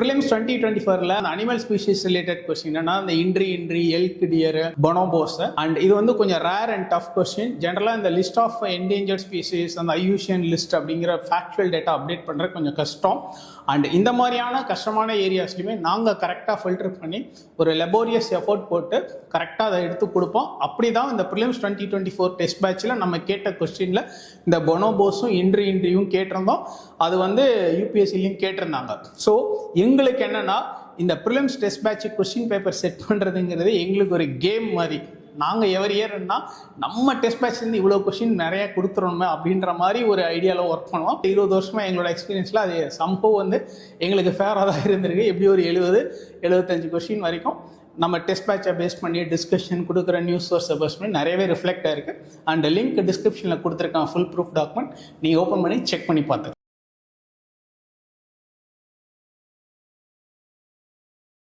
Prelims 2024ல அந்த animal species related question என்னன்னா அந்த இன்ட்ரி எல்க் டியர் பொனோபோஸ் அண்ட் இது வந்து கொஞ்சம் ரேர் அண்ட் டஃப் கொஸ்டின். ஜென்ரலா இந்த லிஸ்ட் ஆஃப் என்டேஞ்சர்ட் ஸ்பீசிஸ் அந்த ஐயூசியன் லிஸ்ட் அப்படிங்கிற ஃபேக்சுவல் டேட்டா அப்டேட் பண்றது கொஞ்சம் கஷ்டம். அண்ட் இந்த மாதிரியான கஷ்டமான ஏரியாஸ்லையுமே நாங்கள் கரெக்டாக ஃபில்டர் பண்ணி ஒரு லெபோரியஸ் எஃபோர்ட் போட்டு கரெக்டாக அதை எடுத்து கொடுப்போம். அப்படி தான் இந்த ப்ரிலிம்ஸ் 2024 டெஸ்ட் பேட்சில் நம்ம கேட்ட கொஸ்டினில் இந்த பொனோபோஸும் இன்ட்ரியும் கேட்டிருந்தோம். அது வந்து யூபிஎஸ்சிலையும் கேட்டிருந்தாங்க. ஸோ எங்களுக்கு என்னன்னா இந்த prelims test batch question paper set பண்ணுறதுங்கிறது எங்களுக்கு ஒரு கேம் மாதிரி. நாங்கள் எவர் இயர்னா நம்ம டெஸ்ட் பேட்ச்லேருந்து இவ்வளோ கொஸ்டின் நிறைய கொடுத்துறோமே அப்படின்ற மாதிரி ஒரு ஐடியாவில் ஒர்க் பண்ணுவோம். 20 வருஷமாக எங்களோட எக்ஸ்பீரியன்ஸில் அது சம்பவம் வந்து எங்களுக்கு ஃபேராக தான் இருந்திருக்கு. எப்படி ஒரு 70-75 கொஸ்டின் வரைக்கும் நம்ம டெஸ்ட் பேட்சை பேஸ் பண்ணி டிஸ்கஷன் கொடுக்குற நியூஸ் சோர்ஸை பேஸ் பண்ணி நிறையவே ரிஃப்ளெக்ட் ஆயிருக்கு. அண்ட் லிங்க் டிஸ்கிரிப்ஷனில் கொடுத்துருக்கான் ஃபுல் ப்ரூஃப் டாக்குமெண்ட். நீங்கள் ஓப்பன் பண்ணி செக் பண்ணி பார்த்து